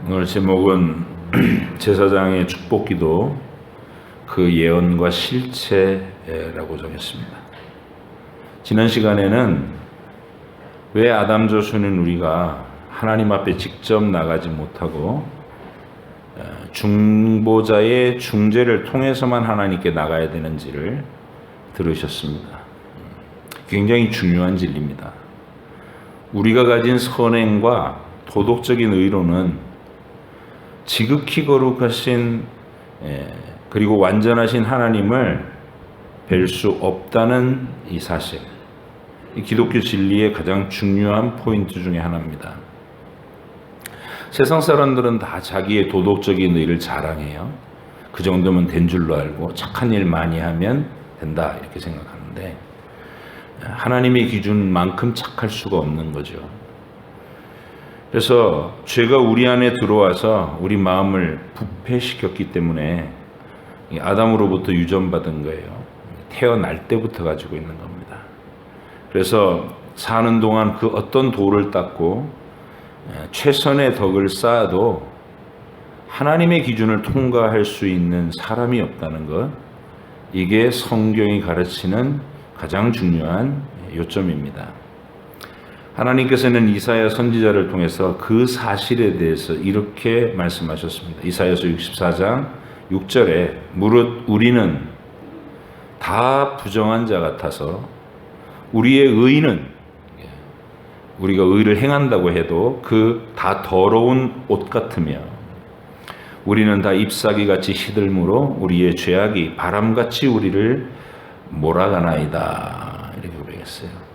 오늘 제목은 제사장의 축복기도 그 예언과 실체라고 정했습니다. 지난 시간에는 왜 아담 저수는 우리가 하나님 앞에 직접 나가지 못하고 중보자의 중재를 통해서만 하나님께 나가야 되는지를 들으셨습니다. 굉장히 중요한 진리입니다. 우리가 가진 선행과 도덕적인 의로는 지극히 거룩하신 그리고 완전하신 하나님을 뵐 수 없다는 이 사실, 이 기독교 진리의 가장 중요한 포인트 중에 하나입니다. 세상 사람들은 다 자기의 도덕적인 의를 자랑해요. 그 정도면 된 줄로 알고 착한 일 많이 하면 된다 이렇게 생각하는데 하나님의 기준만큼 착할 수가 없는 거죠. 그래서 죄가 우리 안에 들어와서 우리 마음을 부패시켰기 때문에 아담으로부터 유전받은 거예요. 태어날 때부터 가지고 있는 겁니다. 그래서 사는 동안 그 어떤 도를 닦고 최선의 덕을 쌓아도 하나님의 기준을 통과할 수 있는 사람이 없다는 것, 이게 성경이 가르치는 가장 중요한 요점입니다. 하나님께서는 이사야 선지자를 통해서 그 사실에 대해서 이렇게 말씀하셨습니다. 이사야서 64장 6절에 무릇 우리는 다 부정한 자 같아서 우리의 의는, 우리가 의를 행한다고 해도 그 다 더러운 옷 같으며 우리는 다 잎사귀같이 시들므로 우리의 죄악이 바람같이 우리를 몰아가나이다 이렇게 고백했어요.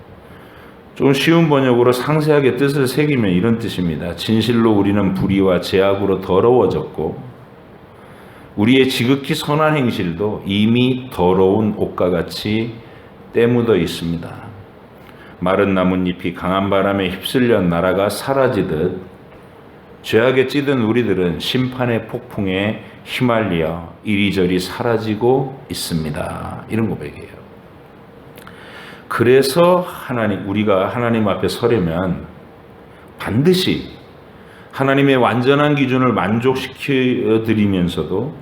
좀 쉬운 번역으로 상세하게 뜻을 새기면 이런 뜻입니다. 진실로 우리는 불의와 죄악으로 더러워졌고 우리의 지극히 선한 행실도 이미 더러운 옷과 같이 때묻어 있습니다. 마른 나뭇잎이 강한 바람에 휩쓸려 날아가 사라지듯 죄악에 찌든 우리들은 심판의 폭풍에 휘말려 이리저리 사라지고 있습니다. 이런 고백이에요. 그래서 우리가 하나님 앞에 서려면 반드시 하나님의 완전한 기준을 만족시켜 드리면서도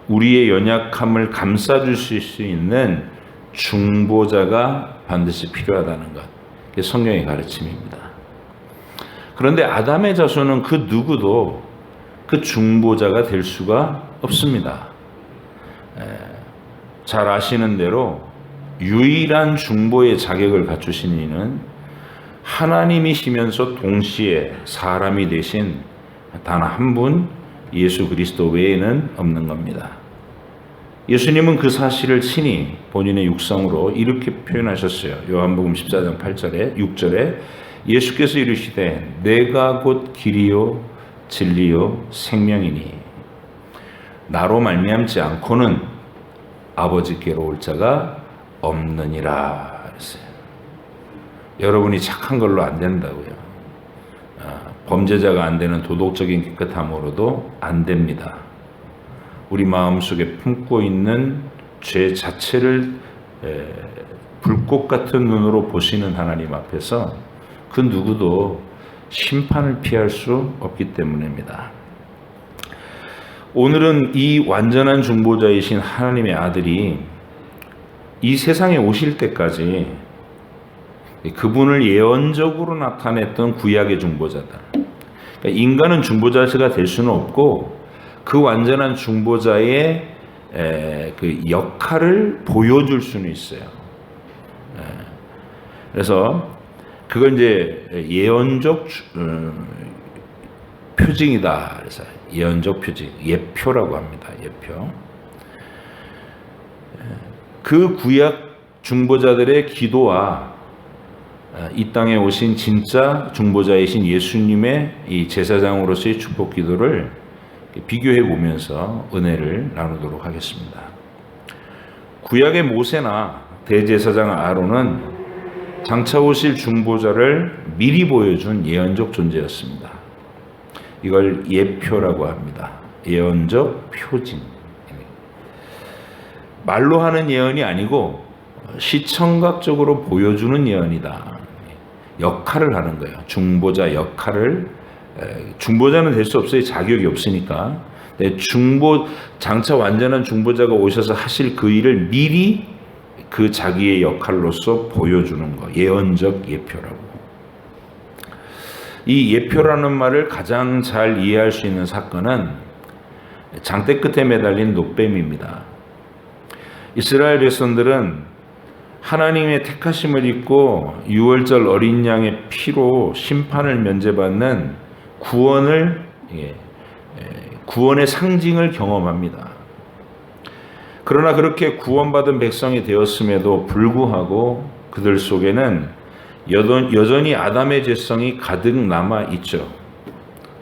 우리의 연약함을 감싸줄 수 있는 중보자가 반드시 필요하다는 것, 이게 성경의 가르침입니다. 그런데 아담의 자손은 그 누구도 그 중보자가 될 수가 없습니다. 잘 아시는 대로 유일한 중보의 자격을 갖추신 이는 하나님이시면서 동시에 사람이 되신 단 한 분 예수 그리스도 외에는 없는 겁니다. 예수님은 그 사실을 친히 본인의 육성으로 이렇게 표현하셨어요. 요한복음 14장 8절에 6절에 예수께서 이르시되 내가 곧 길이요 진리요 생명이니 나로 말미암지 않고는 아버지께로 올 자가 없느니라 그랬어요. 여러분이 착한 걸로 안 된다고요. 범죄자가 안 되는 도덕적인 깨끗함으로도 안 됩니다. 우리 마음속에 품고 있는 죄 자체를 불꽃 같은 눈으로 보시는 하나님 앞에서 그 누구도 심판을 피할 수 없기 때문입니다. 오늘은 이 완전한 중보자이신 하나님의 아들이 이 세상에 오실 때까지 그분을 예언적으로 나타냈던 구약의 중보자들, 그러니까 인간은 중보자가 될 수는 없고 그 완전한 중보자의 그 역할을 보여줄 수는 있어요. 그래서 그걸 이제 예언적 표징이다. 그래서 예언적 표징, 예표라고 합니다. 예표. 그 구약 중보자들의 기도와 이 땅에 오신 진짜 중보자이신 예수님의 이 제사장으로서의 축복 기도를 비교해 보면서 은혜를 나누도록 하겠습니다. 구약의 모세나 대제사장 아론은 장차 오실 중보자를 미리 보여준 예언적 존재였습니다. 이걸 예표라고 합니다. 예언적 표징. 말로 하는 예언이 아니고 시청각적으로 보여주는 예언이다. 역할을 하는 거예요. 중보자 역할을 중보자는 될 수 없어요. 자격이 없으니까. 장차 완전한 중보자가 오셔서 하실 그 일을 미리 그 자기의 역할로서 보여주는 거, 예언적 예표라고. 이 예표라는 말을 가장 잘 이해할 수 있는 사건은 장대 끝에 매달린 노뱀입니다. 이스라엘 백성들은 하나님의 택하심을 입고 유월절 어린 양의 피로 심판을 면제받는 구원의 상징을 경험합니다. 그러나 그렇게 구원받은 백성이 되었음에도 불구하고 그들 속에는 여전히 아담의 죄성이 가득 남아 있죠.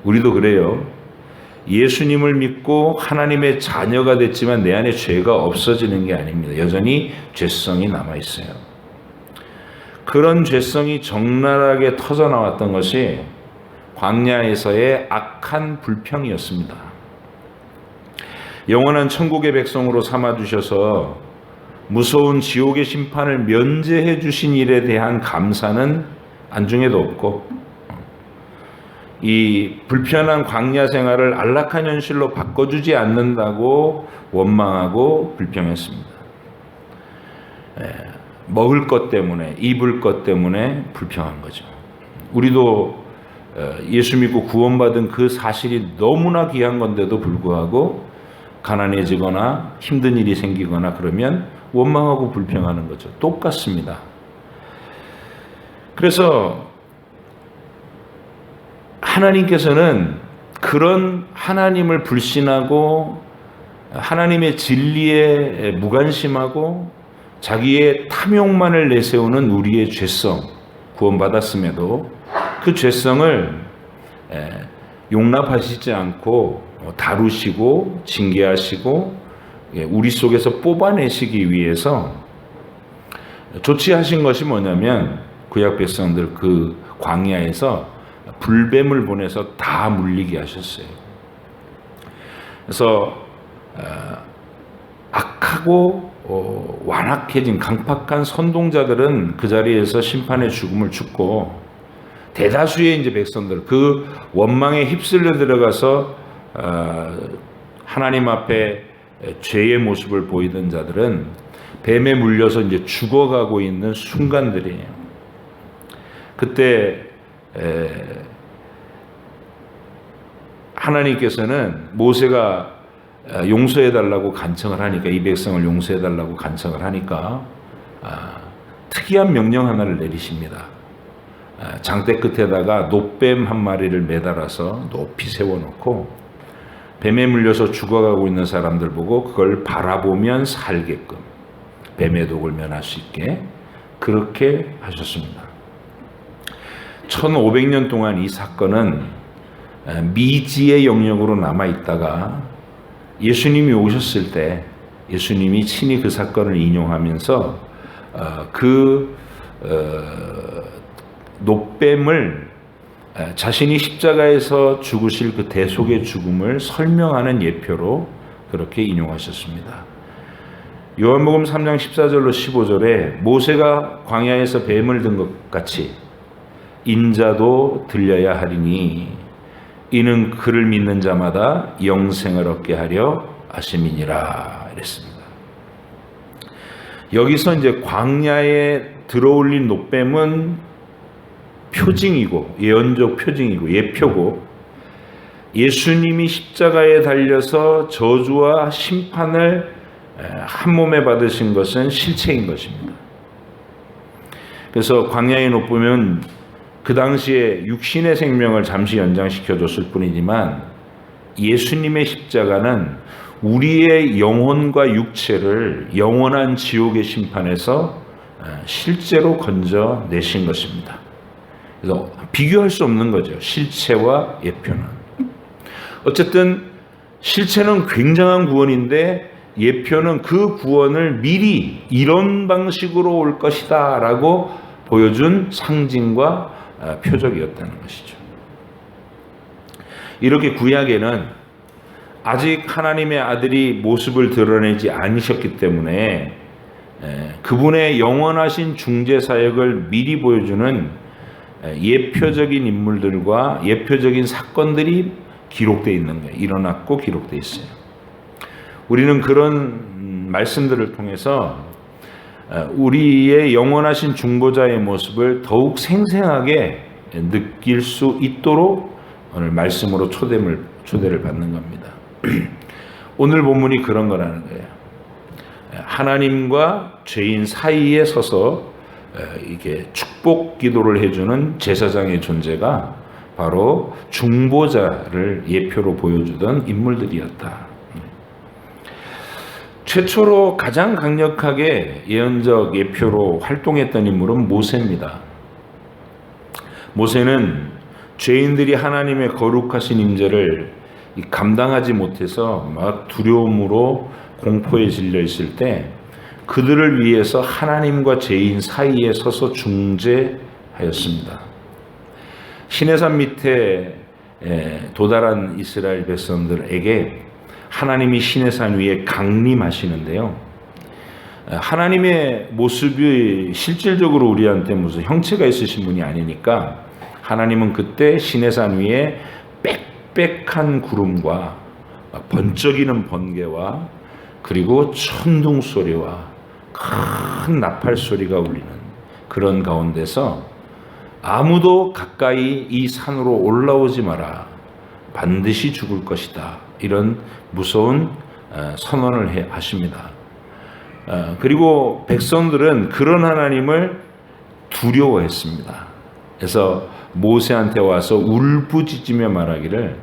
우리도 그래요. 예수님을 믿고 하나님의 자녀가 됐지만 내 안에 죄가 없어지는 게 아닙니다. 여전히 죄성이 남아 있어요. 그런 죄성이 적나라하게 터져나왔던 것이 광야에서의 악한 불평이었습니다. 영원한 천국의 백성으로 삼아주셔서 무서운 지옥의 심판을 면제해 주신 일에 대한 감사는 안중에도 없고, 이 불편한 광야 생활을 안락한 현실로 바꿔주지 않는다고 원망하고 불평했습니다. 먹을 것 때문에, 입을 것 때문에 불평한 거죠. 우리도 예수 믿고 구원받은 그 사실이 너무나 귀한 건데도 불구하고 가난해지거나 힘든 일이 생기거나 그러면 원망하고 불평하는 거죠. 똑같습니다. 그래서 하나님께서는 그런 하나님을 불신하고 하나님의 진리에 무관심하고 자기의 탐욕만을 내세우는 우리의 죄성, 구원받았음에도 그 죄성을 용납하시지 않고 다루시고 징계하시고 우리 속에서 뽑아내시기 위해서 조치하신 것이 뭐냐면 구약 백성들 그 광야에서 불뱀을 보내서 다 물리게 하셨어요. 그래서 악하고 완악해진 강팍한 선동자들은 그 자리에서 심판의 죽음을 죽고, 대다수의 이제 백성들 그 원망에 휩쓸려 들어가서 하나님 앞에 죄의 모습을 보이던 자들은 뱀에 물려서 이제 죽어가고 있는 순간들이에요. 그때 하나님께서는 모세가 용서해달라고 간청을 하니까, 이 백성을 용서해달라고 간청을 하니까 특이한 명령 하나를 내리십니다. 장대 끝에다가 노뱀 한 마리를 매달아서 높이 세워놓고 뱀에 물려서 죽어가고 있는 사람들 보고 그걸 바라보면 살게끔, 뱀의 독을 면할 수 있게 그렇게 하셨습니다. 1500년 동안 이 사건은 미지의 영역으로 남아있다가 예수님이 오셨을 때 예수님이 친히 그 사건을 인용하면서 노뱀을 자신이 십자가에서 죽으실 그 대속의 죽음을 설명하는 예표로 그렇게 인용하셨습니다. 요한복음 3장 14절로 15절에 모세가 광야에서 뱀을 든 것 같이 인자도 들려야 하리니 이는 그를 믿는 자마다 영생을 얻게 하려 하심이니라 이랬습니다. 여기서 이제 광야에 들어올린 노뱀은 표징이고 예언적 표징이고 예표고, 예수님이 십자가에 달려서 저주와 심판을 한 몸에 받으신 것은 실체인 것입니다. 그래서 광야의 노뱀은 그 당시에 육신의 생명을 잠시 연장시켜줬을 뿐이지만 예수님의 십자가는 우리의 영혼과 육체를 영원한 지옥의 심판에서 실제로 건져내신 것입니다. 그래서 비교할 수 없는 거죠. 실체와 예표는. 어쨌든 실체는 굉장한 구원인데 예표는 그 구원을 미리 이런 방식으로 올 것이다 라고 보여준 상징과 표적이었다는 것이죠. 이렇게 구약에는 아직 하나님의 아들이 모습을 드러내지 않으셨기 때문에 그분의 영원하신 중재 사역을 미리 보여주는 예표적인 인물들과 예표적인 사건들이 기록되어 있는 거예요. 일어났고 기록되어 있어요. 우리는 그런 말씀들을 통해서 우리의 영원하신 중보자의 모습을 더욱 생생하게 느낄 수 있도록 오늘 말씀으로 초대를 받는 겁니다. 오늘 본문이 그런 거라는 거예요. 하나님과 죄인 사이에 서서 이게 축복 기도를 해주는 제사장의 존재가 바로 중보자를 예표로 보여주던 인물들이었다. 최초로 가장 강력하게 예언적 예표로 활동했던 인물은 모세입니다. 모세는 죄인들이 하나님의 거룩하신 임재를 감당하지 못해서 막 두려움으로 공포에 질려 있을 때 그들을 위해서 하나님과 죄인 사이에 서서 중재하였습니다. 시내산 밑에 도달한 이스라엘 백성들에게 하나님이 시내산 위에 강림하시는데요. 하나님의 모습이 실질적으로 우리한테 무슨 형체가 있으신 분이 아니니까 하나님은 그때 시내산 위에 빽빽한 구름과 번쩍이는 번개와 그리고 천둥 소리와 큰 나팔 소리가 울리는 그런 가운데서 아무도 가까이 이 산으로 올라오지 마라. 반드시 죽을 것이다. 이런 무서운 선언을 하십니다. 그리고 백성들은 그런 하나님을 두려워했습니다. 그래서 모세한테 와서 울부짖으며 말하기를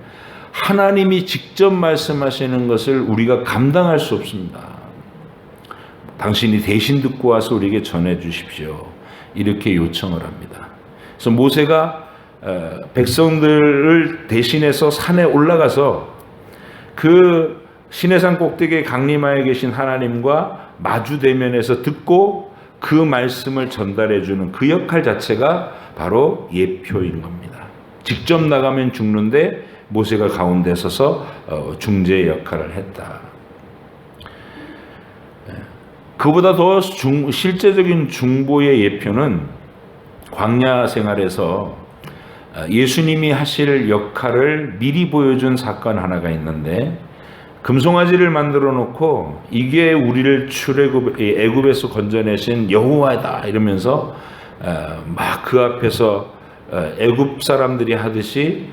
하나님이 직접 말씀하시는 것을 우리가 감당할 수 없습니다. 당신이 대신 듣고 와서 우리에게 전해 주십시오. 이렇게 요청을 합니다. 그래서 모세가 백성들을 대신해서 산에 올라가서 그 시내산 꼭대기에 강림하여 계신 하나님과 마주대면해서 듣고 그 말씀을 전달해 주는 그 역할 자체가 바로 예표인 겁니다. 직접 나가면 죽는데 모세가 가운데 서서 중재의 역할을 했다. 그보다 더 실제적인 중보의 예표는 광야 생활에서 예수님이 하실 역할을 미리 보여준 사건 하나가 있는데 금송아지를 만들어 놓고 이게 우리를 애굽에서 건져내신 여호와다 이러면서 막 그 앞에서 애굽 사람들이 하듯이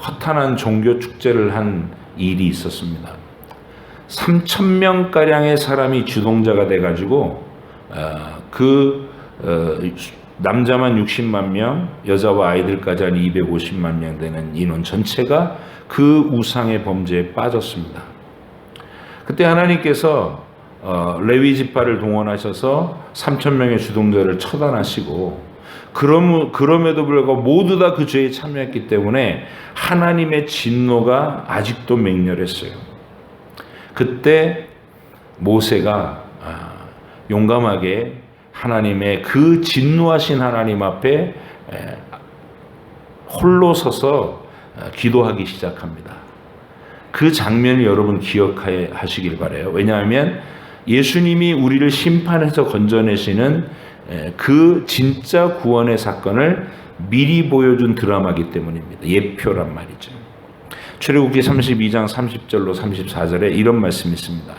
허탄한 종교 축제를 한 일이 있었습니다. 3,000명가량의 사람이 주동자가 돼가지고 남자만 60만 명, 여자와 아이들까지 한 250만 명 되는 인원 전체가 그 우상의 범죄에 빠졌습니다. 그때 하나님께서 레위 지파를 동원하셔서 3,000명의 주동자를 처단하시고 그럼에도 불구하고 모두 다 그 죄에 참여했기 때문에 하나님의 진노가 아직도 맹렬했어요. 그때 모세가 용감하게 하나님의 그 진노하신 하나님 앞에 홀로 서서 기도하기 시작합니다. 그 장면을 여러분 기억하시길 바라요. 왜냐하면 예수님이 우리를 심판해서 건져내시는 그 진짜 구원의 사건을 미리 보여준 드라마이기 때문입니다. 예표란 말이죠. 출애굽기 32장 30절로 34절에 이런 말씀이 있습니다.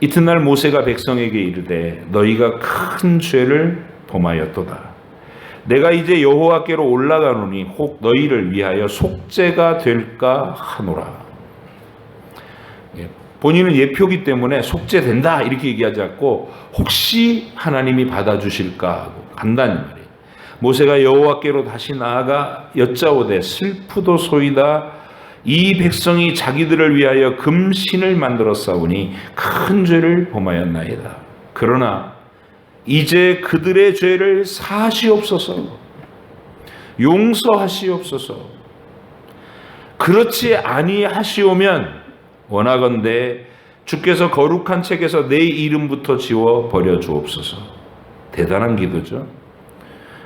이튿날 모세가 백성에게 이르되 너희가 큰 죄를 범하였도다. 내가 이제 여호와께로 올라가노니 혹 너희를 위하여 속죄가 될까 하노라. 본인은 예표기 때문에 속죄된다 이렇게 얘기하지 않고 혹시 하나님이 받아주실까 하고 간다는 말이에요. 모세가 여호와께로 다시 나아가 여짜오되 슬프도소이다. 이 백성이 자기들을 위하여 금신을 만들어 싸우니 큰 죄를 범하였나이다. 그러나 이제 그들의 죄를 사하시옵소서. 용서하시옵소서. 그렇지 아니하시오면 원하건대 주께서 거룩한 책에서 내 이름부터 지워 버려 주옵소서. 대단한 기도죠.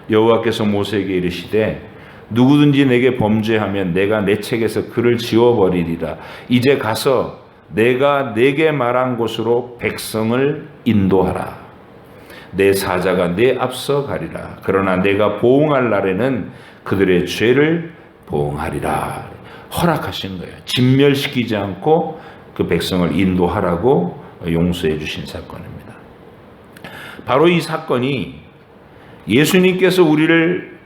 여호와께서 모세에게 이르시되 누구든지 내게 범죄하면 내가 내 책에서 그를 지워버리리라. 이제 가서 내가 내게 말한 곳으로 백성을 인도하라. 내 사자가 내 앞서 가리라. 그러나 내가 보응할 날에는 그들의 죄를 보응하리라. 허락하신 거예요. 진멸시키지 않고 그 백성을 인도하라고 용서해 주신 사건입니다. 바로 이 사건이 예수님께서 우리를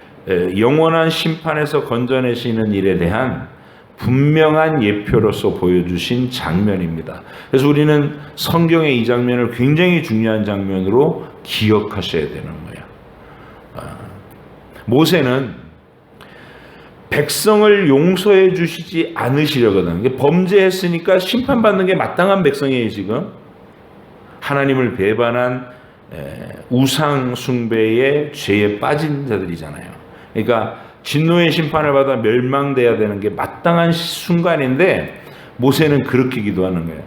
영원한 심판에서 건져내시는 일에 대한 분명한 예표로서 보여주신 장면입니다. 그래서 우리는 성경의 이 장면을 굉장히 중요한 장면으로 기억하셔야 되는 거예요. 모세는 백성을 용서해 주시지 않으시려거든. 범죄했으니까 심판받는 게 마땅한 백성이에요. 지금 하나님을 배반한 우상 숭배의 죄에 빠진 자들이잖아요. 그러니까 진노의 심판을 받아 멸망돼야 되는 게 마땅한 순간인데 모세는 그렇게 기도하는 거예요.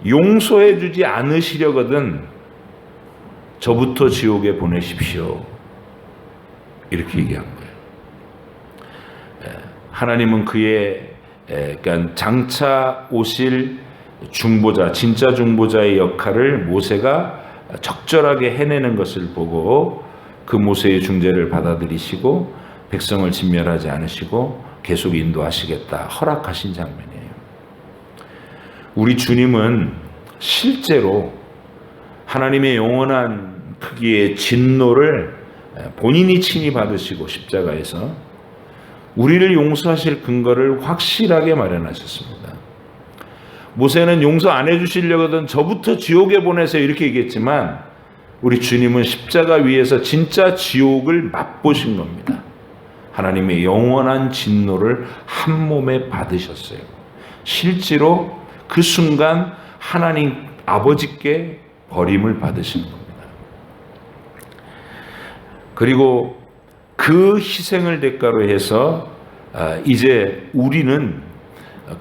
용서해 주지 않으시려거든 저부터 지옥에 보내십시오. 이렇게 얘기한 거예요. 하나님은 그의 그러니까 장차 오실 중보자, 진짜 중보자의 역할을 모세가 적절하게 해내는 것을 보고 그 모세의 중재를 받아들이시고 백성을 진멸하지 않으시고 계속 인도하시겠다 허락하신 장면이에요. 우리 주님은 실제로 하나님의 영원한 크기의 진노를 본인이 친히 받으시고 십자가에서 우리를 용서하실 근거를 확실하게 마련하셨습니다. 모세는 용서 안 해주시려거든 저부터 지옥에 보내세요 이렇게 얘기했지만 우리 주님은 십자가 위에서 진짜 지옥을 맛보신 겁니다. 하나님의 영원한 진노를 한 몸에 받으셨어요. 실제로 그 순간 하나님 아버지께 버림을 받으신 겁니다. 그리고 그 희생을 대가로 해서 이제 우리는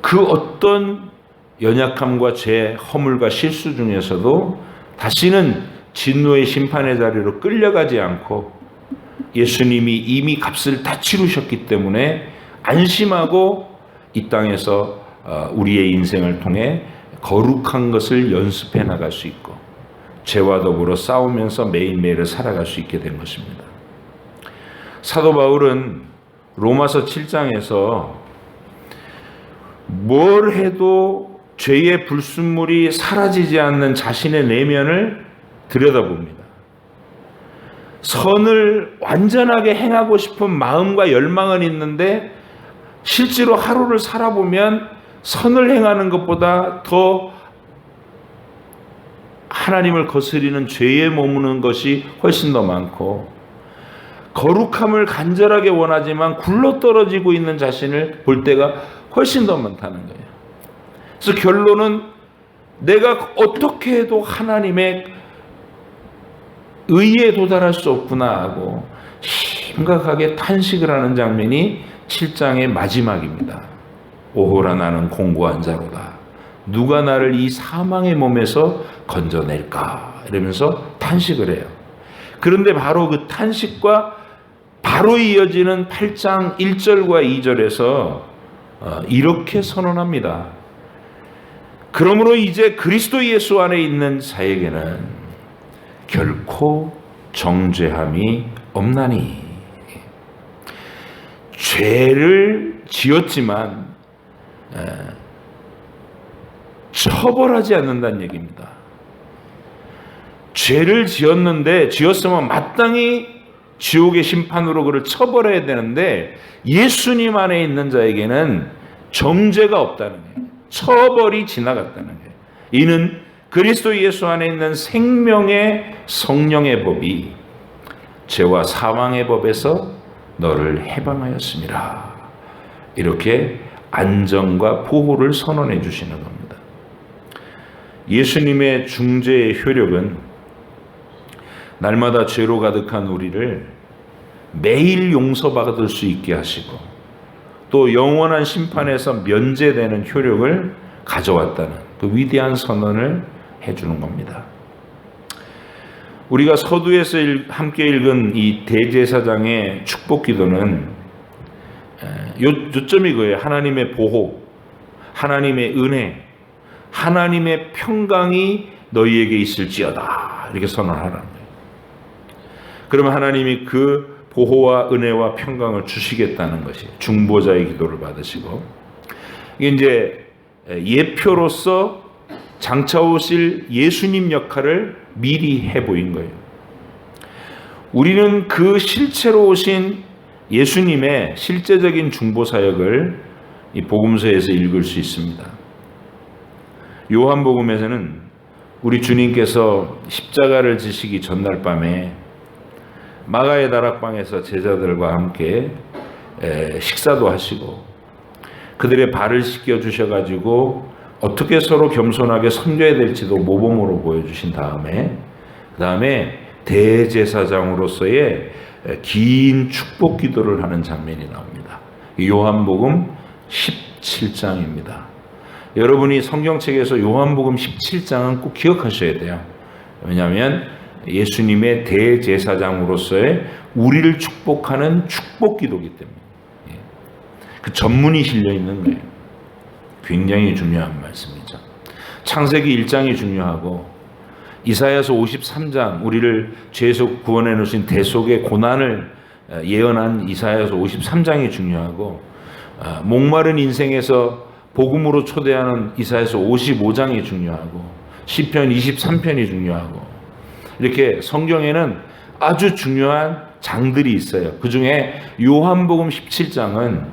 그 어떤 연약함과 죄, 허물과 실수 중에서도 다시는 진노의 심판의 자리로 끌려가지 않고 예수님이 이미 값을 다 치르셨기 때문에 안심하고 이 땅에서 우리의 인생을 통해 거룩한 것을 연습해 나갈 수 있고 죄와 더불어 싸우면서 매일매일을 살아갈 수 있게 된 것입니다. 사도 바울은 로마서 7장에서 뭘 해도 죄의 불순물이 사라지지 않는 자신의 내면을 들여다봅니다. 선을 완전하게 행하고 싶은 마음과 열망은 있는데 실제로 하루를 살아보면 선을 행하는 것보다 더 하나님을 거스리는 죄에 머무는 것이 훨씬 더 많고 거룩함을 간절하게 원하지만 굴러떨어지고 있는 자신을 볼 때가 훨씬 더 많다는 거예요. 그래서 결론은 내가 어떻게 해도 하나님의 의에 도달할 수 없구나 하고 심각하게 탄식을 하는 장면이 7장의 마지막입니다. 오호라 나는 공고한 자로다. 누가 나를 이 사망의 몸에서 건져낼까? 이러면서 탄식을 해요. 그런데 바로 그 탄식과 바로 이어지는 8장 1절과 2절에서 이렇게 선언합니다. 그러므로 이제 그리스도 예수 안에 있는 자에게는 결코 정죄함이 없나니. 죄를 지었지만 처벌하지 않는다는 얘기입니다. 죄를 지었으면 마땅히 지옥의 심판으로 그를 처벌해야 되는데 예수님 안에 있는 자에게는 정죄가 없다는 거예요. 처벌이 지나갔다는 거예요. 이는 그리스도 예수 안에 있는 생명의 성령의 법이 죄와 사망의 법에서 너를 해방하였습니다. 이렇게 안정과 보호를 선언해 주시는 겁니다. 예수님의 중재의 효력은 날마다 죄로 가득한 우리를 매일 용서받을 수 있게 하시고 또 영원한 심판에서 면제되는 효력을 가져왔다는 그 위대한 선언을 해주는 겁니다. 우리가 서두에서 함께 읽은 이 대제사장의 축복기도는 요점이 그거예요. 하나님의 보호, 하나님의 은혜, 하나님의 평강이 너희에게 있을지어다 이렇게 선언하라는 거예요. 그러면 하나님이 그 보호와 은혜와 평강을 주시겠다는 것이 중보자의 기도를 받으시고, 이게 이제 예표로서 장차 오실 예수님 역할을 미리 해보인 거예요. 우리는 그 실체로 오신 예수님의 실제적인 중보사역을 이 복음서에서 읽을 수 있습니다. 요한복음에서는 우리 주님께서 십자가를 지시기 전날 밤에 마가의 다락방에서 제자들과 함께 식사도 하시고 그들의 발을 씻겨 주셔가지고 어떻게 서로 겸손하게 섬겨야 될지도 모범으로 보여주신 다음에, 그 다음에 대제사장으로서의 긴 축복 기도를 하는 장면이 나옵니다. 요한복음 17장입니다. 여러분이 성경책에서 요한복음 17장은 꼭 기억하셔야 돼요. 왜냐하면 예수님의 대제사장으로서의 우리를 축복하는 축복 기도이기 때문에 그 전문이 실려 있는 거예요. 굉장히 중요한 말씀이죠. 창세기 1장이 중요하고 이사야서 53장, 우리를 죄에서 구원해 놓으신 대속의 고난을 예언한 이사야서 53장이 중요하고, 목마른 인생에서 복음으로 초대하는 이사야서 55장이 중요하고, 시편 23편이 중요하고, 이렇게 성경에는 아주 중요한 장들이 있어요. 그 중에 요한복음 17장은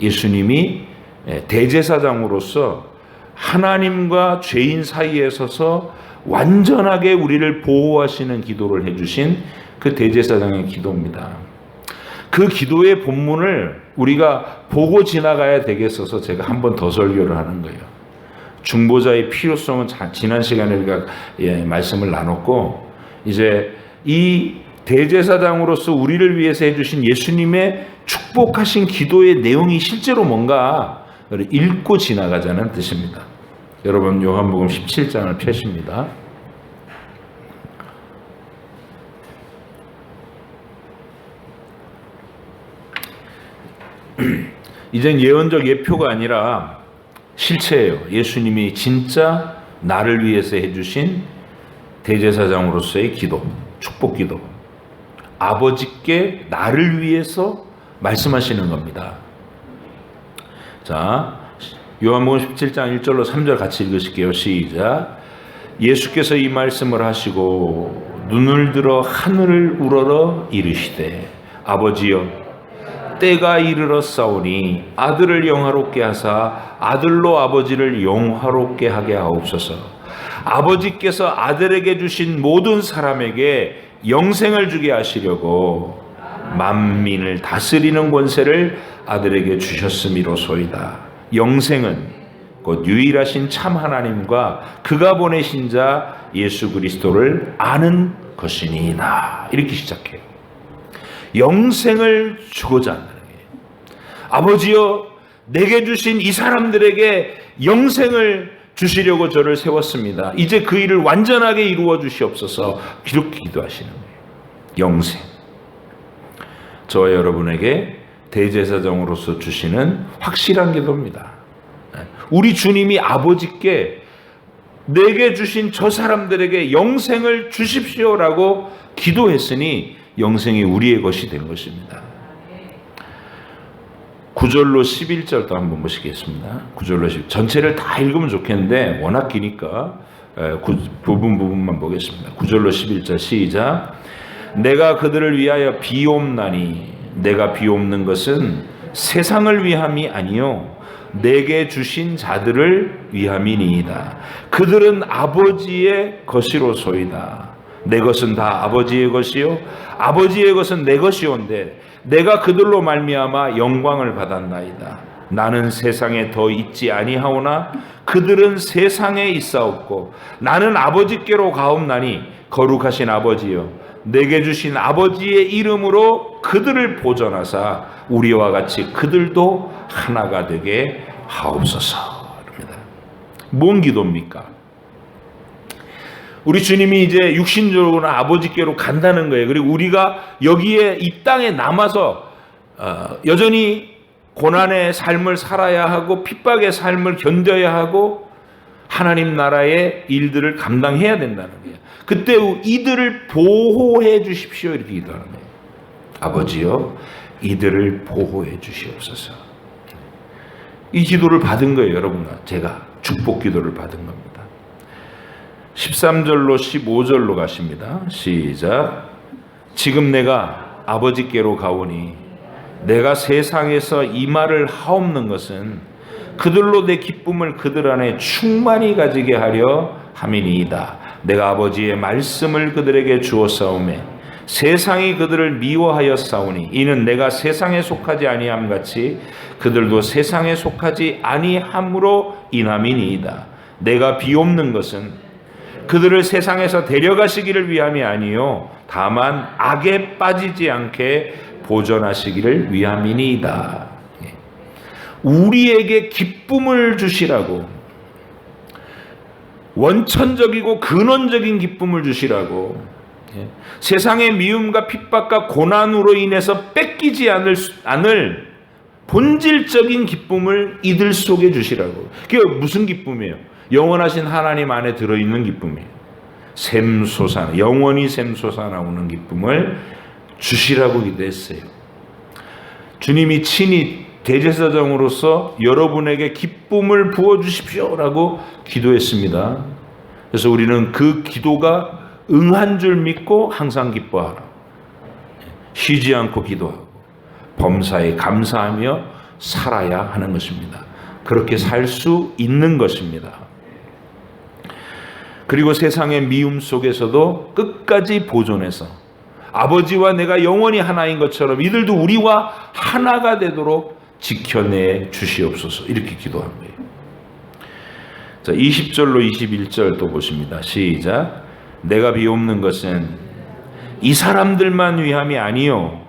예수님이 대제사장으로서 하나님과 죄인 사이에 서서 완전하게 우리를 보호하시는 기도를 해주신 그 대제사장의 기도입니다. 그 기도의 본문을 우리가 보고 지나가야 되겠어서 제가 한 번 더 설교를 하는 거예요. 중보자의 필요성은 지난 시간에 우리가 말씀을 나눴고, 이제 이 대제사장으로서 우리를 위해서 해주신 예수님의 축복하신 기도의 내용이 실제로 뭔가 읽고 지나가자는 뜻입니다. 여러분 요한복음 17장을 펴십니다. 이젠 예언적 예표가 아니라 실체예요. 예수님이 진짜 나를 위해서 해주신 대제사장으로서의 기도, 축복 기도. 아버지께 나를 위해서 말씀하시는 겁니다. 자, 요한복음 17장 1절로 3절 같이 읽으실게요. 시작. 예수께서 이 말씀을 하시고 눈을 들어 하늘을 우러러 이르시되, 아버지여, 때가 이르러 싸우니 아들을 영화롭게 하사 아들로 아버지를 영화롭게 하게 하옵소서. 아버지께서 아들에게 주신 모든 사람에게 영생을 주게 하시려고 만민을 다스리는 권세를 아들에게 주셨음이로소이다. 영생은 곧 유일하신 참 하나님과 그가 보내신 자 예수 그리스도를 아는 것이니이다. 이렇게 시작해요. 영생을 주고자 한다는 거예요. 아버지여, 내게 주신 이 사람들에게 영생을 주시려고 저를 세웠습니다. 이제 그 일을 완전하게 이루어 주시옵소서. 이렇게 기도하시는 거예요. 영생. 저와 여러분에게 대제사장으로서 주시는 확실한 기도입니다. 우리 주님이 아버지께 내게 주신 저 사람들에게 영생을 주십시오라고 기도했으니 영생이 우리의 것이 된 것입니다. 9절로 11절도 한번 보시겠습니다. 9절로 11절. 전체를 다 읽으면 좋겠는데 워낙 기니까 부분만 보겠습니다. 9절로 11절 시작. 내가 그들을 위하여 비옵나니 내가 비옵는 것은 세상을 위함이 아니요 내게 주신 자들을 위함이니이다. 그들은 아버지의 것이로소이다. 내 것은 다 아버지의 것이요 아버지의 것은 내 것이온데 내가 그들로 말미암아 영광을 받았나이다. 나는 세상에 더 있지 아니하오나 그들은 세상에 있사옵고 나는 아버지께로 가옵나니 거룩하신 아버지여, 내게 주신 아버지의 이름으로 그들을 보존하사 우리와 같이 그들도 하나가 되게 하옵소서. 뭔 기도입니까? 우리 주님이 이제 육신적으로 아버지께로 간다는 거예요. 그리고 우리가 여기에 이 땅에 남아서 여전히 고난의 삶을 살아야 하고 핍박의 삶을 견뎌야 하고 하나님 나라의 일들을 감당해야 된다는 거예요. 그때 이들을 보호해 주십시오. 이렇게 기도하는 거예요. 아버지요, 이들을 보호해 주시옵소서. 이 기도를 받은 거예요, 여러분과 제가. 축복 기도를 받은 겁니다. 13절로 15절로 가십니다. 시작. 지금 내가 아버지께로 가오니 내가 세상에서 이 말을 하옵는 것은 그들로 내 기쁨을 그들 안에 충만히 가지게 하려 함이니이다. 내가 아버지의 말씀을 그들에게 주었사오매 세상이 그들을 미워하였사오니 이는 내가 세상에 속하지 아니함 같이 그들도 세상에 속하지 아니함으로 인함이니이다. 내가 비옵는 것은 그들을 세상에서 데려가시기를 위함이 아니요 다만 악에 빠지지 않게 보존하시기를 위함이니이다. 우리에게 기쁨을 주시라고, 원천적이고 근원적인 기쁨을 주시라고, 세상의 미움과 핍박과 고난으로 인해서 뺏기지 않을 본질적인 기쁨을 이들 속에 주시라고. 그게 무슨 기쁨이에요? 영원하신 하나님 안에 들어있는 기쁨이에요. 샘솟아, 영원히 샘솟아 나오는 기쁨을 주시라고 기도했어요. 주님이 친히 대제사장으로서 여러분에게 기쁨을 부어주십시오라고 기도했습니다. 그래서 우리는 그 기도가 응한 줄 믿고 항상 기뻐하라. 쉬지 않고 기도하고 범사에 감사하며 살아야 하는 것입니다. 그렇게 살 수 있는 것입니다. 그리고 세상의 미움 속에서도 끝까지 보존해서 아버지와 내가 영원히 하나인 것처럼 이들도 우리와 하나가 되도록 지켜내 주시옵소서. 이렇게 기도한 거예요. 자, 20절로 21절 또 보십니다. 시작. 내가 비옵는 것은 이 사람들만 위함이 아니요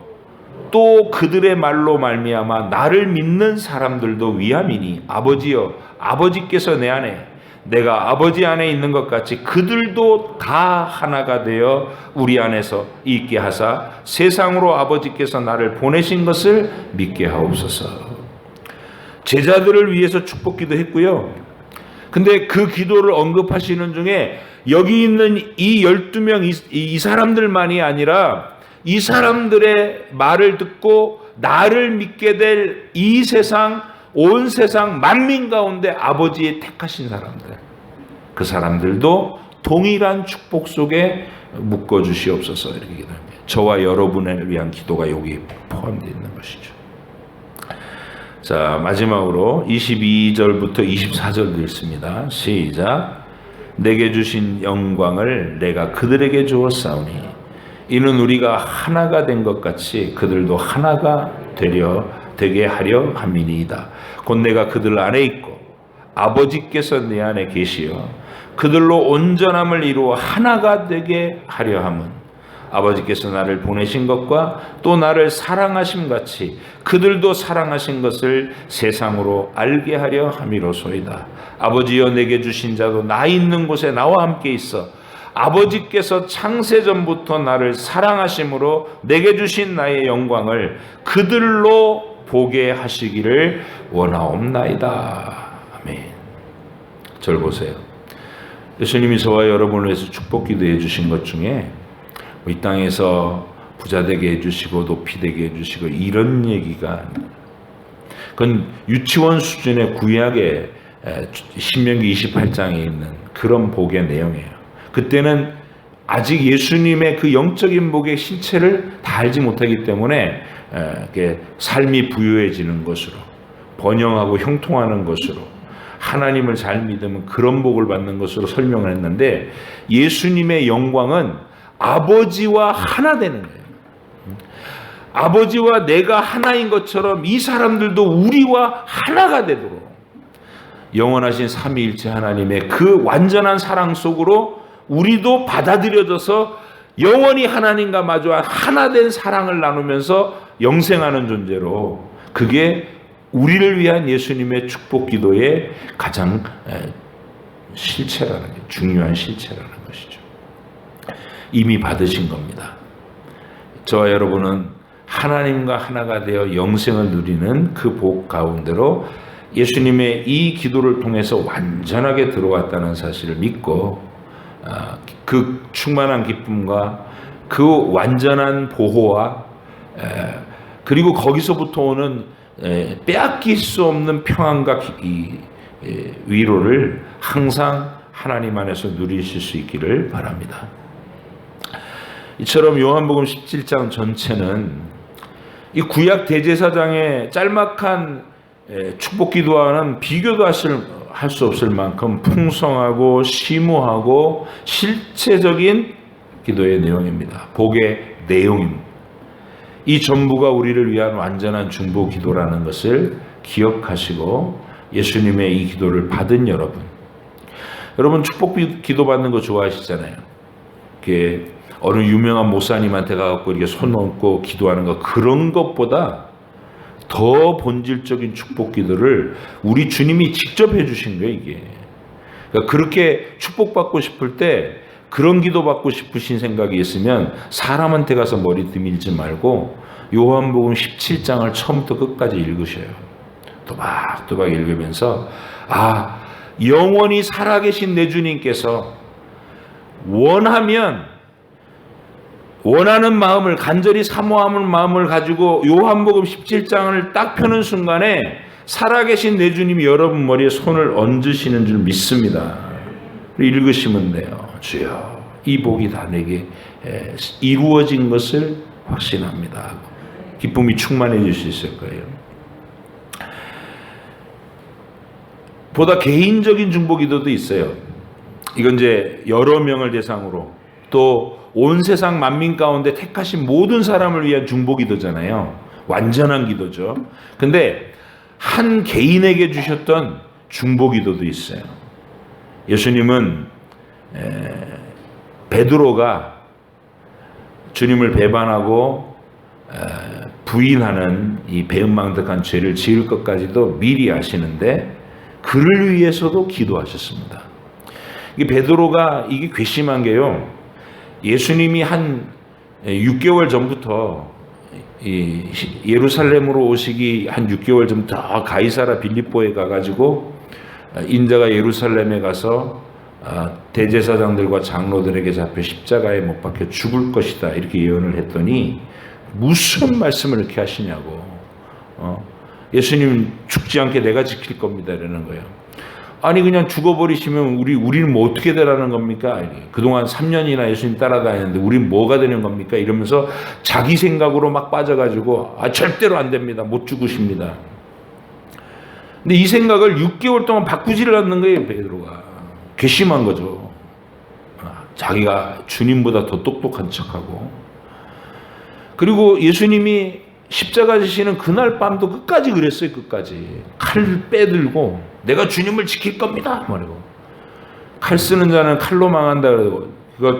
또 그들의 말로 말미암아 나를 믿는 사람들도 위함이니 아버지여 아버지께서 내 안에 내가 아버지 안에 있는 것 같이 그들도 다 하나가 되어 우리 안에서 있게 하사 세상으로 아버지께서 나를 보내신 것을 믿게 하옵소서. 제자들을 위해서 축복기도 했고요. 근데 그 기도를 언급하시는 중에 여기 있는 이 12명 이 사람들만이 아니라 이 사람들의 말을 듣고 나를 믿게 될 이 세상 온 세상 만민 가운데 아버지의 택하신 사람들, 그 사람들도 동일한 축복 속에 묶어 주시옵소서. 이렇게 기도합니다. 저와 여러분을 위한 기도가 여기 포함되어 있는 것이죠. 자, 마지막으로 22절부터 24절 읽습니다. 시작. 내게 주신 영광을 내가 그들에게 주었사오니 이는 우리가 하나가 된 것 같이 그들도 하나가 되게 하려 함이니이다. 곧 내가 그들 안에 있고 아버지께서 내 안에 계시어 그들로 온전함을 이루어 하나가 되게 하려 함은 아버지께서 나를 보내신 것과 또 나를 사랑하심 같이 그들도 사랑하신 것을 세상으로 알게 하려 함이로소이다. 아버지여 내게 주신 자도 나 있는 곳에 나와 함께 있어 아버지께서 창세전부터 나를 사랑하심으로 내게 주신 나의 영광을 그들로 보게 하시기를 원하옵나이다. 아멘. 절 보세요. 예수님이 저와 여러분을 위해서 축복 기도해 주신 것 중에 이 땅에서 부자 되게 해주시고 높이 되게 해주시고 이런 얘기가 아닙니다. 그건 유치원 수준의 구약의 신명기 28장에 있는 그런 복의 내용이에요. 그때는 아직 예수님의 그 영적인 복의 실체를 다 알지 못하기 때문에 삶이 부유해지는 것으로 번영하고 형통하는 것으로 하나님을 잘 믿으면 그런 복을 받는 것으로 설명을 했는데 예수님의 영광은 아버지와 하나 되는 거예요. 아버지와 내가 하나인 것처럼 이 사람들도 우리와 하나가 되도록 영원하신 삼위일체 하나님의 그 완전한 사랑 속으로 우리도 받아들여져서 영원히 하나님과 마주한 하나 된 사랑을 나누면서 영생하는 존재로 그게 우리를 위한 예수님의 축복 기도의 가장 실체라는 게 중요한 실체라는 것이죠. 이미 받으신 겁니다. 저와 여러분은 하나님과 하나가 되어 영생을 누리는 그 복 가운데로 예수님의 이 기도를 통해서 완전하게 들어왔다는 사실을 믿고 그 충만한 기쁨과 그 완전한 보호와 그리고 거기서부터 오는 빼앗길 수 없는 평안과 위로를 항상 하나님 안에서 누리실 수 있기를 바랍니다. 이처럼 요한복음 17장 전체는 이 구약 대제사장의 짤막한 축복 기도와는 비교도 할 수 없을 만큼 풍성하고 심오하고 실체적인 기도의 내용입니다. 복의 내용입니다. 이 전부가 우리를 위한 완전한 중보 기도라는 것을 기억하시고 예수님의 이 기도를 받은 여러분 축복 기도 받는 거 좋아하시잖아요. 이렇게 어느 유명한 목사님한테 가갖고 이렇게 손 얹고 기도하는 거, 그런 것보다 더 본질적인 축복 기도를 우리 주님이 직접 해주신 거예요, 이게. 그러니까 그렇게 축복받고 싶을 때 그런 기도 받고 싶으신 생각이 있으면 사람한테 가서 머리 들밀지 말고 요한복음 17장을 처음부터 끝까지 읽으셔요. 또박또박 읽으면서 영원히 살아계신 내 주님께서 원하는 마음을, 간절히 사모하는 마음을 가지고 요한복음 17장을 딱 펴는 순간에 살아계신 내 주님이 여러분 머리에 손을 얹으시는 줄 믿습니다. 읽으시면 돼요. 주여, 이 복이 다 내게 이루어진 것을 확신합니다. 기쁨이 충만해질 수 있을 거예요. 보다 개인적인 중보 기도도 있어요. 이건 이제 여러 명을 대상으로 또 온 세상 만민 가운데 택하신 모든 사람을 위한 중보 기도잖아요. 완전한 기도죠. 근데 한 개인에게 주셨던 중보 기도도 있어요. 예수님은 베드로가 주님을 배반하고 부인하는 이 배은망덕한 죄를 지을 것까지도 미리 아시는데 그를 위해서도 기도하셨습니다. 이 베드로가 이게 괘씸한 게요. 예수님이 한 6개월 전부터 예루살렘으로 오시기 한 6개월 전부터 가이사라 빌립보에 가가지고 인자가 예루살렘에 가서 대제사장들과 장로들에게 잡혀 십자가에 못 박혀 죽을 것이다 이렇게 예언을 했더니 무슨 말씀을 이렇게 하시냐고. 예수님 죽지 않게 내가 지킬 겁니다 이러는 거예요. 아니 그냥 죽어버리시면 우리는 뭐 어떻게 되라는 겁니까? 그동안 3년이나 예수님 따라다녔는데 우리는 뭐가 되는 겁니까? 이러면서 자기 생각으로 막 빠져가지고 절대로 안 됩니다. 못 죽으십니다. 근데 이 생각을 6개월 동안 바꾸지를 않는 거예요. 베드로가. 괘씸한 거죠. 자기가 주님보다 더 똑똑한 척하고. 그리고 예수님이 십자가 지시는 그날 밤도 끝까지 그랬어요. 끝까지 칼 빼들고 내가 주님을 지킬 겁니다 말이고, 칼 쓰는 자는 칼로 망한다 그러고 그거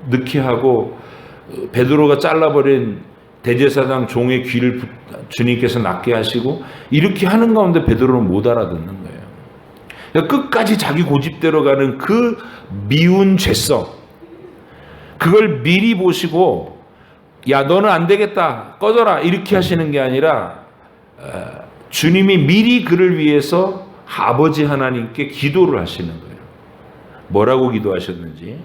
넣게 하고 베드로가 잘라버린 대제사장 종의 귀를 주님께서 낫게 하시고 이렇게 하는 가운데 베드로는 못 알아듣는 거예요. 그러니까 끝까지 자기 고집대로 가는 그 미운 죄성, 그걸 미리 보시고 야 너는 안 되겠다 꺼져라 이렇게 하시는 게 아니라 주님이 미리 그를 위해서 아버지 하나님께 기도를 하시는 거예요. 뭐라고 기도하셨는지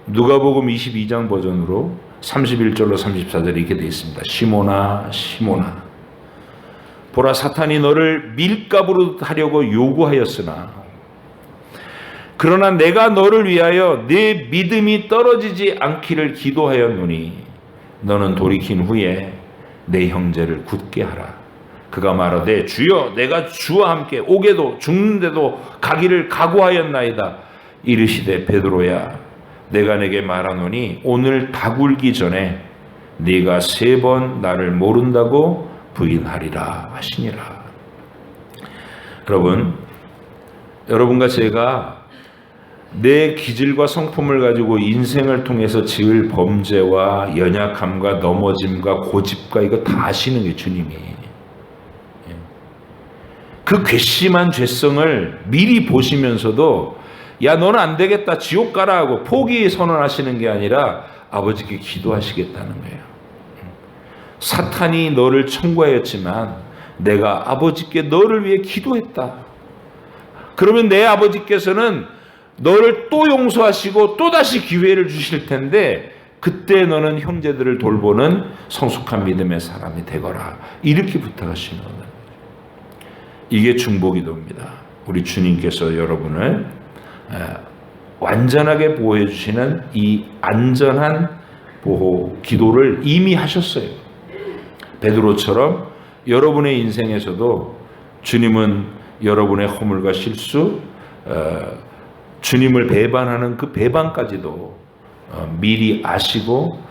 누가복음 22장 버전으로 31절로 34절에 이렇게 되어 있습니다. 시몬아 시몬아 보라 사탄이 너를 밀가부로 하려고 요구하였으나 그러나 내가 너를 위하여 네 믿음이 떨어지지 않기를 기도하였노니 너는 돌이킨 후에 내 형제를 굳게 하라. 그가 말하되 주여 내가 주와 함께 오게도 죽는데도 가기를 각오하였나이다. 이르시되 베드로야 내가 내게 말하노니 오늘 다굴기 전에 네가 3번 나를 모른다고 부인하리라 하시니라. 여러분과 제가 내 기질과 성품을 가지고 인생을 통해서 지을 범죄와 연약함과 넘어짐과 고집과 이거 다 아시는 게 주님이. 그 괘씸한 죄성을 미리 보시면서도 야 너는 안 되겠다 지옥 가라 하고 포기 선언하시는 게 아니라 아버지께 기도하시겠다는 거예요. 사탄이 너를 청구하였지만 내가 아버지께 너를 위해 기도했다. 그러면 내 아버지께서는 너를 또 용서하시고 또다시 기회를 주실 텐데 그때 너는 형제들을 돌보는 성숙한 믿음의 사람이 되거라. 이렇게 부탁하시는 거예요. 이게 중보기도입니다. 우리 주님께서 여러분을 완전하게 보호해 주시는 이 안전한 보호 기도를 이미 하셨어요. 베드로처럼 여러분의 인생에서도 주님은 여러분의 허물과 실수, 주님을 배반하는 그 배반까지도 미리 아시고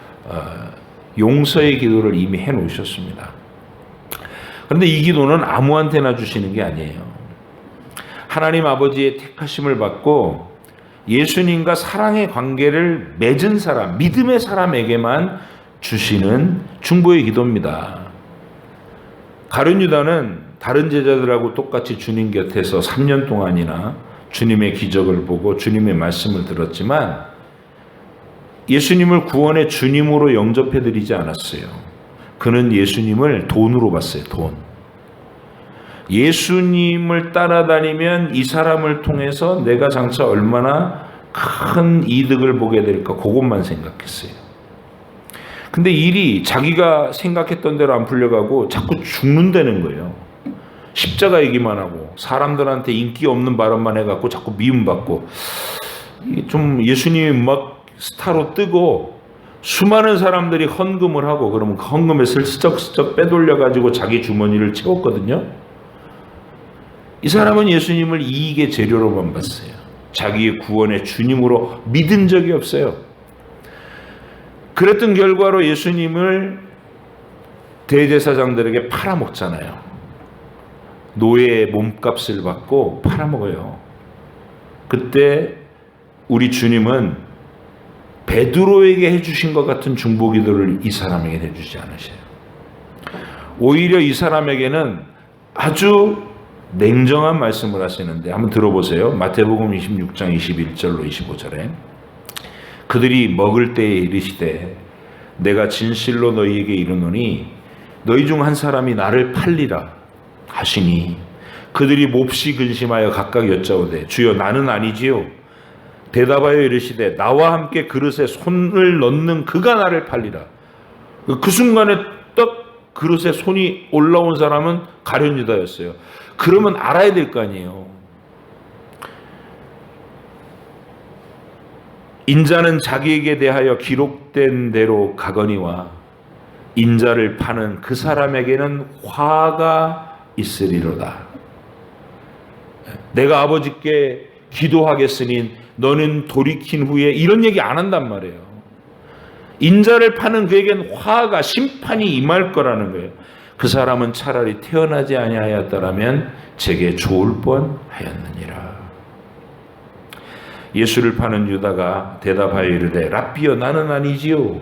용서의 기도를 이미 해 놓으셨습니다. 그런데 이 기도는 아무한테나 주시는 게 아니에요. 하나님 아버지의 택하심을 받고 예수님과 사랑의 관계를 맺은 사람, 믿음의 사람에게만 주시는 중보의 기도입니다. 가룟 유다는 다른 제자들하고 똑같이 주님 곁에서 3년 동안이나 주님의 기적을 보고 주님의 말씀을 들었지만 예수님을 구원의 주님으로 영접해드리지 않았어요. 그는 예수님을 돈으로 봤어요. 돈. 예수님을 따라다니면 이 사람을 통해서 내가 장차 얼마나 큰 이득을 보게 될까 그것만 생각했어요. 근데 일이 자기가 생각했던 대로 안 풀려가고 자꾸 죽는다는 거예요. 십자가 얘기만 하고 사람들한테 인기 없는 발언만 해갖고 자꾸 미움받고 좀 예수님이 막 스타로 뜨고 수많은 사람들이 헌금을 하고 그러면 그 헌금에 슬쩍슬쩍 빼돌려가지고 자기 주머니를 채웠거든요. 이 사람은 예수님을 이익의 재료로만 봤어요. 자기의 구원의 주님으로 믿은 적이 없어요. 그랬던 결과로 예수님을 대제사장들에게 팔아먹잖아요. 노예의 몸값을 받고 팔아먹어요. 그때 우리 주님은 베드로에게 해주신 것 같은 중보기도를 이 사람에게 해주지 않으셔요. 오히려 이 사람에게는 아주 냉정한 말씀을 하시는데 한번 들어보세요. 마태복음 26장 21절로 25절에 그들이 먹을 때에 이르시되 내가 진실로 너희에게 이르노니 너희 중 한 사람이 나를 팔리라 하시니 그들이 몹시 근심하여 각각 여짜오되 주여 나는 아니지요. 대답하여 이르시되 나와 함께 그릇에 손을 넣는 그가 나를 팔리라. 그 순간에 떡 그릇에 손이 올라온 사람은 가룟 유다였어요. 그러면 알아야 될 거 아니에요. 인자는 자기에게 대하여 기록된 대로 가거니와 인자를 파는 그 사람에게는 화가 있으리로다. 내가 아버지께 기도하겠으니 너는 돌이킨 후에 이런 얘기 안 한단 말이에요. 인자를 파는 그에겐 화가 심판이 임할 거라는 거예요. 그 사람은 차라리 태어나지 아니하였더라면 제게 좋을 뻔하였느니라. 예수를 파는 유다가 대답하여 이르되 랍비여 나는 아니지요.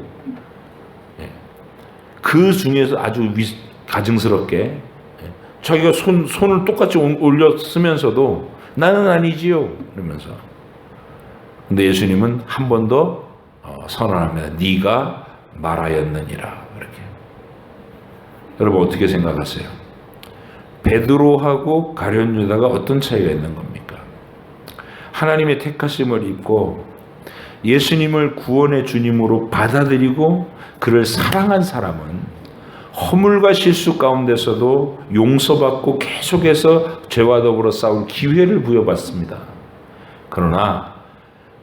그 중에서 아주 가증스럽게 자기가 손을 똑같이 올려 쓰면서도 나는 아니지요 이러면서. 근데 예수님은 한 번 더 선언합니다. 네가 말하였느니라. 이렇게. 여러분 어떻게 생각하세요? 베드로하고 가룟 유다가 어떤 차이가 있는 겁니까? 하나님의 택하심을 입고 예수님을 구원의 주님으로 받아들이고 그를 사랑한 사람은 허물과 실수 가운데서도 용서받고 계속해서 죄와 더불어 싸울 기회를 부여받습니다. 그러나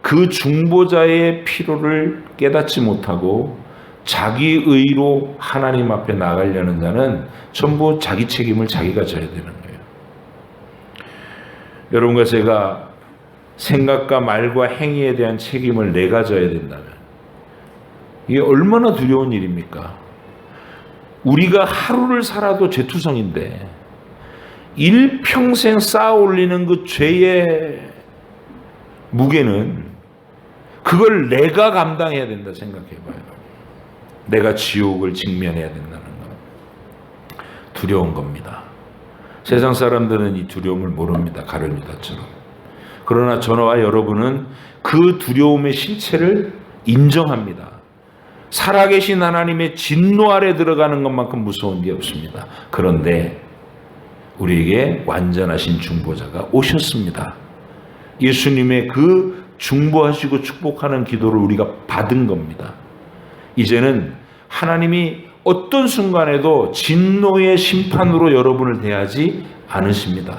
그 중보자의 필요를 깨닫지 못하고 자기 의로 하나님 앞에 나가려는 자는 전부 자기 책임을 자기가 져야 되는 거예요. 여러분과 제가 생각과 말과 행위에 대한 책임을 내가 져야 된다면 이게 얼마나 두려운 일입니까? 우리가 하루를 살아도 죄투성인데 일평생 쌓아 올리는 그 죄의 무게는 그걸 내가 감당해야 된다 생각해봐요. 내가 지옥을 직면해야 된다는 것. 두려운 겁니다. 세상 사람들은 이 두려움을 모릅니다. 가룟 유다처럼. 그러나 저와 여러분은 그 두려움의 실체를 인정합니다. 살아계신 하나님의 진노 아래 들어가는 것만큼 무서운 게 없습니다. 그런데 우리에게 완전하신 중보자가 오셨습니다. 예수님의 그 중보하시고 축복하는 기도를 우리가 받은 겁니다. 이제는 하나님이 어떤 순간에도 진노의 심판으로 여러분을 대하지 않으십니다.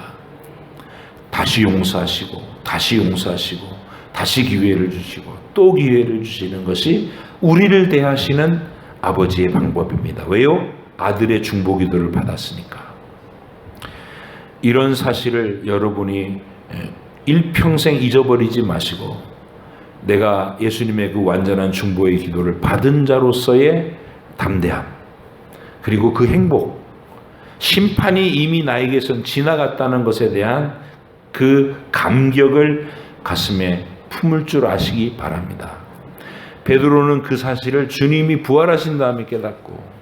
다시 용서하시고 다시 용서하시고 다시 기회를 주시고 또 기회를 주시는 것이 우리를 대하시는 아버지의 방법입니다. 왜요? 아들의 중보 기도를 받았으니까. 이런 사실을 여러분이 일평생 잊어버리지 마시고 내가 예수님의 그 완전한 중보의 기도를 받은 자로서의 담대함, 그리고 그 행복, 심판이 이미 나에게선 지나갔다는 것에 대한 그 감격을 가슴에 품을 줄 아시기 바랍니다. 베드로는 그 사실을 주님이 부활하신 다음에 깨닫고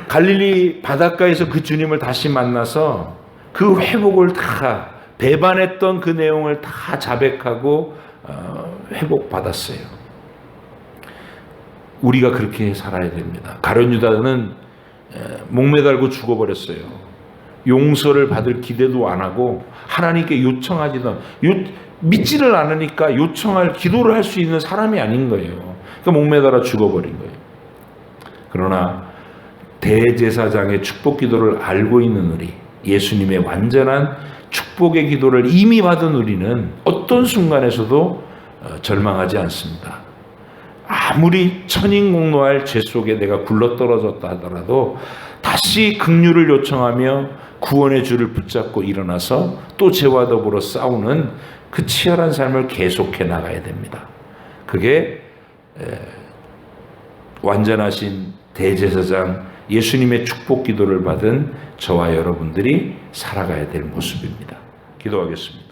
갈릴리 바닷가에서 그 주님을 다시 만나서 그 회복을 다 배반했던 그 내용을 다 자백하고 회복받았어요. 우리가 그렇게 살아야 됩니다. 가룟 유다는 목매달고 죽어버렸어요. 용서를 받을 기대도 안 하고 하나님께 요청하지도 믿지를 않으니까 요청할 기도를 할 수 있는 사람이 아닌 거예요. 그러니까 목매달아 죽어버린 거예요. 그러나 대제사장의 축복 기도를 알고 있는 우리, 예수님의 완전한 축복의 기도를 이미 받은 우리는 어떤 순간에서도 절망하지 않습니다. 아무리 천인공노할 죄 속에 내가 굴러떨어졌다 하더라도 다시 긍휼을 요청하며 구원의 줄을 붙잡고 일어나서 또 죄와 더불어 싸우는 그 치열한 삶을 계속해 나가야 됩니다. 그게 완전하신 대제사장 예수님의 축복 기도를 받은 저와 여러분들이 살아가야 될 모습입니다. 기도하겠습니다.